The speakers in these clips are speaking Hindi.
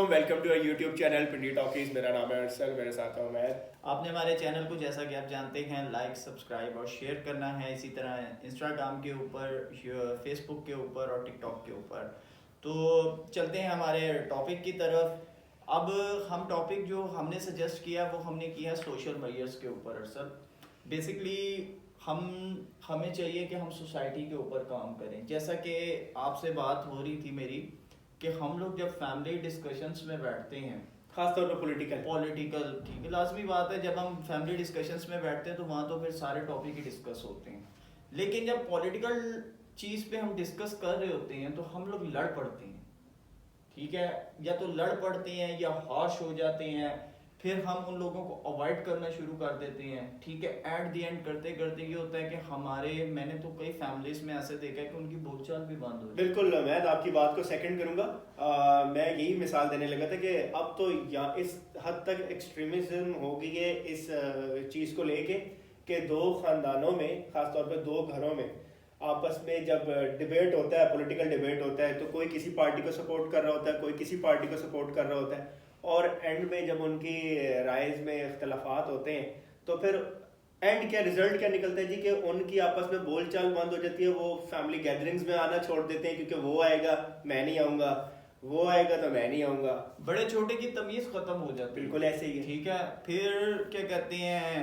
वालेकुम, welcome to our YouTube channel Pindi Talkies. मेरा नाम है अरसल, मेरे साथ है उमैद। आपने हमारे चैनल को जैसा कि आप जानते हैं लाइक सब्सक्राइब और शेयर करना है। इसी तरह इंस्टाग्राम के ऊपर, फेसबुक के ऊपर और टिकटॉक के ऊपर। तो चलते हैं हमारे टॉपिक की तरफ। अब हम टॉपिक जो हमने सजेस्ट किया वो हमने किया सोशल मीडियाज़ के ऊपर। अरसल बेसिकली हम हमें चाहिए कि हम सोसाइटी के ऊपर काम करें। जैसा कि आपसे बात हो रही थी मेरी कि हम लोग जब फैमिली डिस्कशंस में बैठते हैं, खास तौर पर पॉलिटिकल। ठीक है, लाजमी बात है। जब हम फैमिली डिस्कशंस में बैठते हैं तो वहाँ तो फिर सारे टॉपिक ही डिस्कस होते हैं, लेकिन जब पॉलिटिकल चीज़ पे हम डिस्कस कर रहे होते हैं तो हम लोग लड़ पड़ते हैं। ठीक है, या तो लड़ पड़ते हैं या हाश हो जाते हैं, फिर हम उन लोगों को अवॉइड करना शुरू कर देते हैं। ठीक है, एट द एंड करते करते ये होता है कि मैंने तो कई फैमिलीज में ऐसे देखा है कि उनकी बोलचाल भी बंद हो जाती है। बिल्कुल, मैं आपकी बात को सेकंड करूंगा। मैं यही मिसाल देने लगा था कि अब तो इस हद तक एक्सट्रीमिज्म हो गई है इस चीज़ को लेके कि दो खानदानों में, खासतौर पर दो घरों में आपस में जब डिबेट होता है, पॉलिटिकल डिबेट होता है, तो कोई किसी पार्टी को सपोर्ट कर रहा होता है, कोई किसी पार्टी को सपोर्ट कर रहा होता है, और एंड में जब उनकी राइज में इख्तलाफात होते हैं तो फिर एंड क्या रिजल्ट क्या निकलता है जी कि उनकी आपस में बोलचाल बंद हो जाती है। वो फैमिली गैदरिंग्स में आना छोड़ देते हैं क्योंकि वो आएगा मैं नहीं आऊँगा, वो आएगा तो मैं नहीं आऊँगा। बड़े छोटे की तमीज़ ख़त्म हो जाती है। बिल्कुल ऐसे ही है। ठीक है, फिर क्या कहते हैं,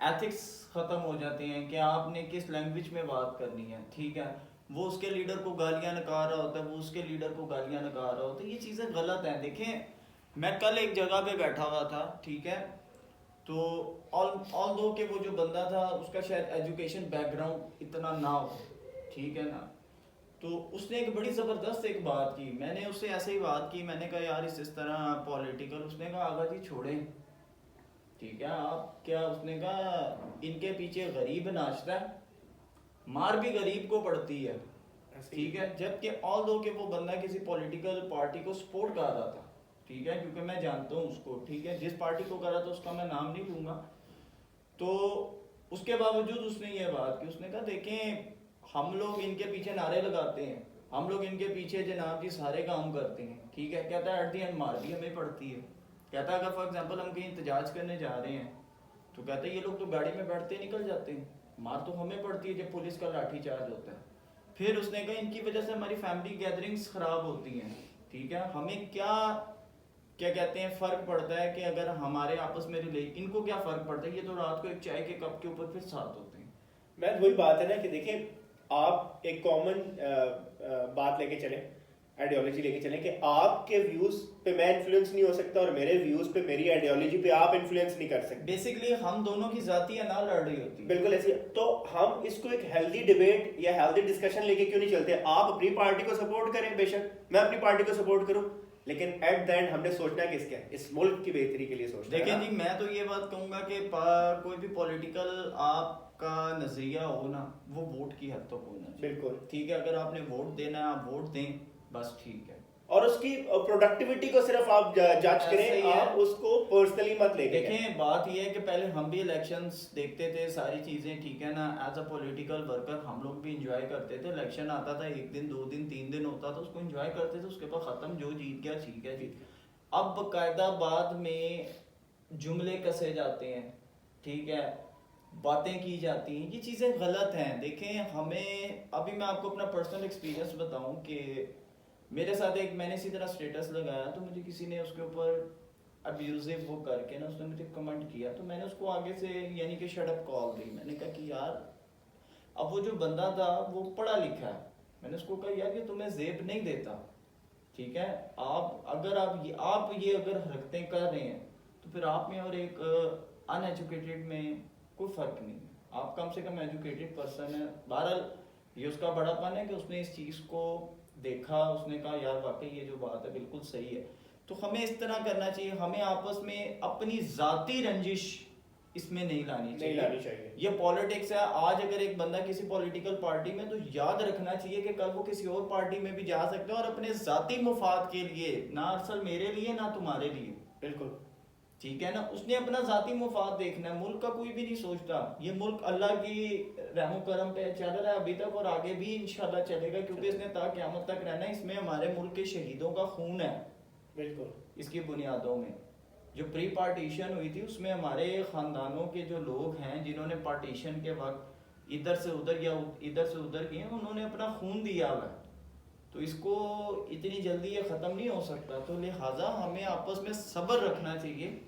एथिक्स ख़त्म हो जाते हैं कि आपने किस लैंग्वेज में बात करनी है। ठीक है, वो उसके लीडर को गालियाँ नकार रहा होता है, वो उसके लीडर को गालियाँ नकार रहा होता है। ये चीज़ें गलत हैं। देखें, मैं कल एक जगह पे बैठा हुआ था, ठीक है, तो ऑल दो कि वो जो बंदा था उसका शायद एजुकेशन बैकग्राउंड इतना ना हो, ठीक है ना, तो उसने एक बड़ी ज़बरदस्त एक बात की। मैंने उससे ऐसे ही बात की, मैंने कहा यार इस तरह पॉलिटिकल, उसने कहा आगा जी छोड़ें। ठीक है, आप क्या, उसने कहा इनके पीछे गरीब नाचता है, मार भी गरीब को पड़ती है। ठीक है, जबकि ऑल दो कि वो बंदा किसी पॉलिटिकल पार्टी को सपोर्ट कर रहा था। ठीक है, क्योंकि मैं जानता हूँ उसको। ठीक है, जिस पार्टी को कर रहा था उसका मैं नाम नहीं लूँगा। तो उसके बावजूद उसने ये बात की, उसने कहा देखें हम लोग इनके पीछे नारे लगाते हैं, हम लोग इनके पीछे जनाब जी सारे काम करते हैं। ठीक है, कहता है एट दी एंड मार भी हमें पड़ती है। कहता है अगर फॉर एग्जांपल हम कहीं एहतजाज करने जा रहे हैं तो कहता है ये लोग तो गाड़ी में बैठते निकल जाते हैं, मार तो हमें पड़ती है जब पुलिस का लाठी चार्ज होता है। फिर उसने कहा इनकी वजह से हमारी फैमिली गैदरिंग्स खराब होती हैं। ठीक है, हमें क्या क्या कहते हैं फ़र्क पड़ता है कि अगर हमारे आपस में रिले, इनको क्या फ़र्क पड़ता है, ये तो रात को एक चाय के कप के ऊपर फिर साथ होते हैं। मैं वही बात है ना कि देखें, आप एक कॉमन बात लेके चलें, आइडियोलॉजी लेके चलें कि आपके व्यूज पे मैं इन्फ्लुएंस नहीं हो सकता और मेरे व्यूज पे, मेरी आइडियोलॉजी पे आप इन्फ्लुएंस नहीं कर सकते। बेसिकली हम दोनों की जाती ना लड़ रही होती है। बिल्कुल ऐसी। तो हम इसको एक हेल्दी डिबेट या हेल्दी डिस्कशन लेके क्यों नहीं चलते? आप अपनी पार्टी को सपोर्ट करें, बेशक मैं अपनी पार्टी को सपोर्ट करूं, लेकिन एट द एंड हमने सोचना है किसका है, इस मुल्क की बेहतरी के लिए सोचना है। देखिए जी, मैं तो ये बात कहूंगा कि कोई भी पॉलिटिकल आपका नजरिया हो ना, वो वोट की हद तक होना चाहिए। बिल्कुल ठीक है, अगर आपने वोट देना है आप वोट दें, बस ठीक है। और उसकी प्रोडक्टिविटी को सिर्फ आप जज करें, आप उसको पर्सनली मत लेके। देखें, बात यह है कि पहले हम भी इलेक्शंस देखते थे, सारी चीज़ें, ठीक है ना, एज अ पॉलिटिकल वर्कर हम लोग भी इंजॉय करते थे। इलेक्शन आता था, एक दिन 2 दिन 3 दिन होता था, उसको इंजॉय करते थे, उसके बाद ख़त्म, जो जीत गया ठीक है जी। अब बाकायदा बाद में जुमले कसे जाते हैं, ठीक है, बातें की जाती हैं, ये चीज़ें गलत हैं। देखें, हमें अभी मैं आपको अपना पर्सनल एक्सपीरियंस बताऊं कि मेरे साथ एक, मैंने इसी तरह स्टेटस लगाया तो मुझे किसी ने उसके ऊपर अब्यूजिव वो करके ना, उसने मुझे कमेंट किया, तो मैंने उसको आगे से यानी कि शट अप कॉल दी। मैंने कहा कि यार, अब वो जो बंदा था वो पढ़ा लिखा है, मैंने उसको कहा यार ये तुम्हें जेब नहीं देता। ठीक है, आप ये अगर हरकतें कर रहे हैं तो फिर आप में और एक अनएजुकेटेड में कोई फ़र्क नहीं है। आप कम से कम एजुकेटेड पर्सन है। बहरहाल ये उसका बड़ापन है कि उसने इस चीज़ को देखा, उसने कहा यार वाकई ये जो बात है बिल्कुल सही है। तो हमें इस तरह करना चाहिए, हमें आपस में अपनी ज़ाती रंजिश इसमें नहीं लानी चाहिए। ये पॉलिटिक्स है। आज अगर एक बंदा किसी पॉलिटिकल पार्टी में, तो याद रखना चाहिए कि कल वो किसी और पार्टी में भी जा सकते हैं और अपने ज़ाती मुफाद के लिए, ना असल मेरे लिए ना तुम्हारे लिए। बिल्कुल ठीक है ना, उसने अपना ज़ाती मुफाद देखना है, मुल्क का कोई भी नहीं सोचता। ये मुल्क अल्लाह की रहमो करम पे चल रहा है अभी तक और आगे भी इंशाल्लाह चलेगा, क्योंकि इसने ता क़यामत तक रहना है। इसमें हमारे मुल्क के शहीदों का खून है। बिल्कुल इसकी बुनियादों में। जो प्री पार्टीशन हुई थी उसमें हमारे ख़ानदानों के जो लोग हैं जिन्होंने पार्टीशन के वक्त इधर से उधर या इधर से उधर किए, उन्होंने अपना खून दिया हुआ है, तो इसको इतनी जल्दी ये ख़त्म नहीं हो सकता। तो लिहाजा हमें आपस में सब्र रखना चाहिए,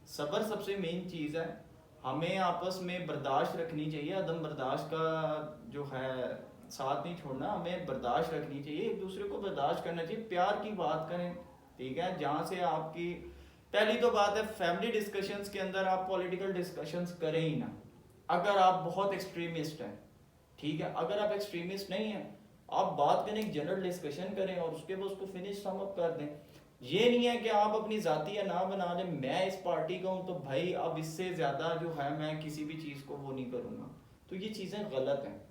सब्र सबसे मेन चीज़ है। हमें आपस में बर्दाश्त रखनी चाहिए, अदम बर्दाश्त का जो है साथ नहीं छोड़ना, हमें बर्दाश्त रखनी चाहिए, एक दूसरे को बर्दाश्त करना चाहिए, प्यार की बात करें, ठीक है। जहाँ से आपकी पहली तो बात है, फैमिली डिस्कशंस के अंदर आप पॉलिटिकल डिस्कशंस करें ही ना, अगर आप बहुत एक्सट्रीमिस्ट हैं, ठीक है। अगर आप एक्सट्रीमिस्ट नहीं हैं, आप बात करें, एक जनरल डिस्कशन करें और उसके बाद उसको फिनिश सम अप कर दें। ये नहीं है कि आप अपनी जाती या ना बना लें, मैं इस पार्टी का हूँ तो भाई अब इससे ज़्यादा जो है मैं किसी भी चीज़ को वो नहीं करूँगा, तो ये चीज़ें गलत हैं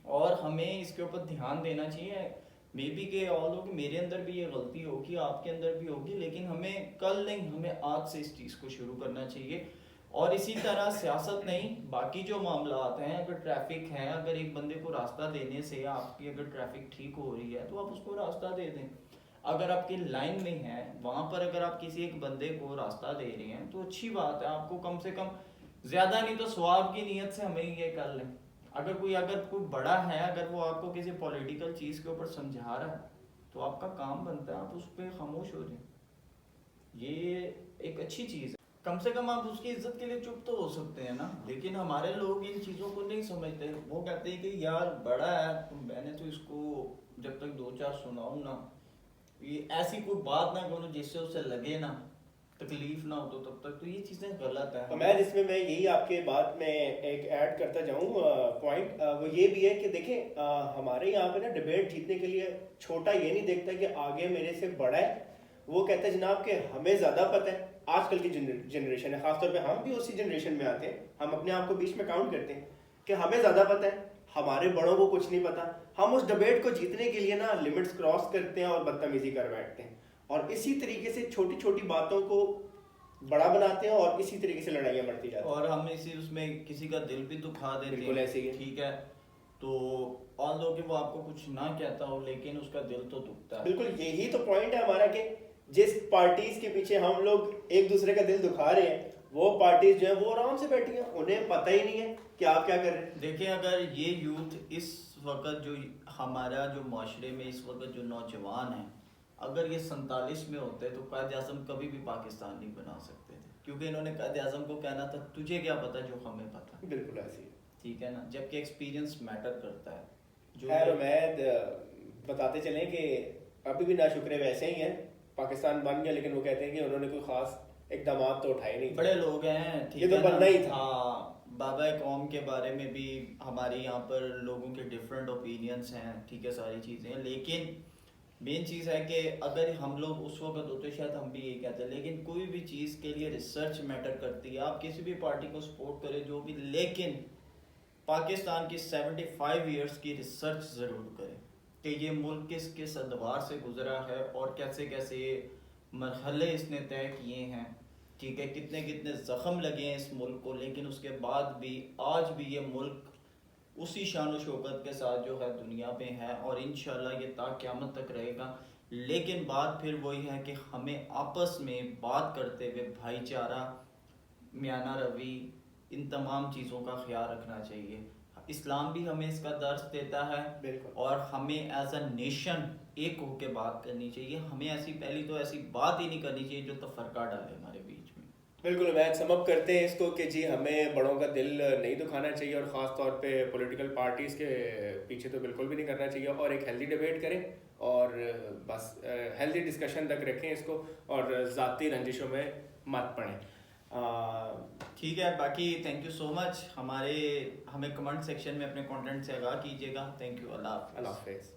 और हमें इसके ऊपर ध्यान देना चाहिए। मे बी के ऑल हो कि मेरे अंदर भी ये गलती होगी, आपके अंदर भी होगी, लेकिन हमें कल नहीं, हमें आज से इस चीज़ को शुरू करना चाहिए। और इसी तरह सियासत नहीं, बाकी जो मामलात हैं, अगर ट्रैफिक है, अगर एक बंदे को रास्ता देने से आपकी अगर ट्रैफिक ठीक हो रही है तो आप उसको रास्ता दे दें। अगर आपकी लाइन में है वहाँ पर अगर आप किसी एक बंदे को रास्ता दे रहे हैं तो अच्छी बात है, आपको कम से कम ज़्यादा नहीं तो सवाब की नीयत से हमें ये कर लें। अगर कोई बड़ा है, अगर वो आपको किसी पॉलिटिकल चीज़ के ऊपर समझा रहा है तो आपका काम बनता है आप उस पर खामोश हो जाए, ये एक अच्छी चीज़ है। कम से कम आप उसकी इज्जत के लिए चुप तो हो सकते हैं ना। लेकिन हमारे लोग इन चीज़ों को नहीं समझते, वो कहते हैं कि यार बड़ा है तो मैंने तो इसको जब तक दो चार सुनाऊँ ना, ये ऐसी कोई बात ना करो जिससे उसे लगे ना, तकलीफ ना हो, तो तब तक तो ये चीज़ें गलत है। तो मैं यही आपके बात में एक ऐड करता जाऊं पॉइंट, वो ये भी है कि देखें हमारे यहाँ पे ना डिबेट जीतने के लिए छोटा ये नहीं देखता कि आगे मेरे से बड़ा है, वो कहता है जनाब कि हमें ज़्यादा पता है। आजकल की जनरेशन है, खासतौर पे हम भी उसी जनरेशन में आते हैं, हम अपने आप को बीच में काउंट करते हैं कि हमें ज़्यादा पता है, हमारे बड़ों को कुछ नहीं पता। हम उस डिबेट को जीतने के लिए ना लिमिट्स क्रॉस करते हैं और बदतमीजी कर बैठते हैं, और इसी तरीके से छोटी छोटी बातों को बड़ा बनाते हैं और इसी तरीके से लड़ाइयाँ बढ़ती जाती हैं और हम इसी उसमें किसी का दिल भी दुखा देते बिल्कुल ऐसे ही है। ठीक है। तो ऑल दो कि वो आपको कुछ ना कहता हो लेकिन उसका दिल तो दुखता है। बिल्कुल यही तो पॉइंट है हमारा कि जिस पार्टीज के पीछे हम लोग एक दूसरे का दिल दुखा रहे हैं, वो पार्टीज जो है वो आराम से बैठी हैं, उन्हें पता ही नहीं है कि आप क्या कर रहे हैं। देखिए अगर ये यूथ इस वक्त जो हमारा जो माशरे में इस वक्त जो नौजवान है, अगर ये 47 में होते तो कायद आज़म कभी भी पाकिस्तान नहीं बना सकते थे, क्योंकि इन्होंने कायद आज़म को कहना था तुझे क्या पता जो हमें पता। बिल्कुल ऐसे ही, ठीक है ना, जबकि एक्सपीरियंस मैटर करता है। जो खैर उम्मीद बताते चलें कि अभी भी नाशुक्रे वैसे ही हैं, पाकिस्तान बन गया लेकिन वो कहते हैं कि उन्होंने कोई खास इकदाम तो उठाए नहीं। बड़े लोग हैं, ठीक ये तो है ना? बनना ही था। हाँ, बाबा कौम के बारे में भी हमारे यहाँ पर लोगों के डिफरेंट ओपिनियंस हैं, ठीक है, सारी चीज़ें हैं, लेकिन मेन चीज़ है कि अगर हम लोग उस वक्त होते शायद हम भी यही कहते हैं। लेकिन कोई भी चीज़ के लिए रिसर्च मैटर करती है, आप किसी भी पार्टी को सपोर्ट करें जो भी, लेकिन पाकिस्तान की 75 ईयर्स की रिसर्च ज़रूर करें कि ये मुल्क किस किस अदवार से गुजरा है और कैसे कैसे मरहले इसने तय किए हैं, ठीक है, कितने कितने ज़ख्म लगे हैं इस मुल्क को, लेकिन उसके बाद भी आज भी ये मुल्क उसी शान शौकत के साथ जो है दुनिया पे है और इंशाल्लाह ये ता क़यामत तक रहेगा। लेकिन बात फिर वही है कि हमें आपस में बात करते हुए भाईचारा, म्याना रवि, इन तमाम चीज़ों का ख्याल रखना चाहिए। इस्लाम भी हमें इसका दर्स देता है बिल्कुल। और हमें एज अ नेशन एक होकर बात करनी चाहिए। हमें ऐसी पहली तो ऐसी बात ही नहीं करनी चाहिए जो तफरका डाले हमारे बीच में। बिल्कुल, मैं समअप करते हैं इसको कि जी हमें बड़ों का दिल नहीं दुखाना चाहिए और ख़ास तौर पे पॉलिटिकल पार्टीज़ के पीछे तो बिल्कुल भी नहीं करना चाहिए, और एक हेल्दी डिबेट करें और बस हेल्दी डिस्कशन तक रखें इसको, और ज़ाती रंजिशों में मत पड़ें। ठीक है, बाकी थैंक यू सो मच। हमें कमेंट सेक्शन में अपने कंटेंट से आगाह कीजिएगा। थैंक यू, अल्लाह हाफ़िज़। अल्लाह हाफ़िज़।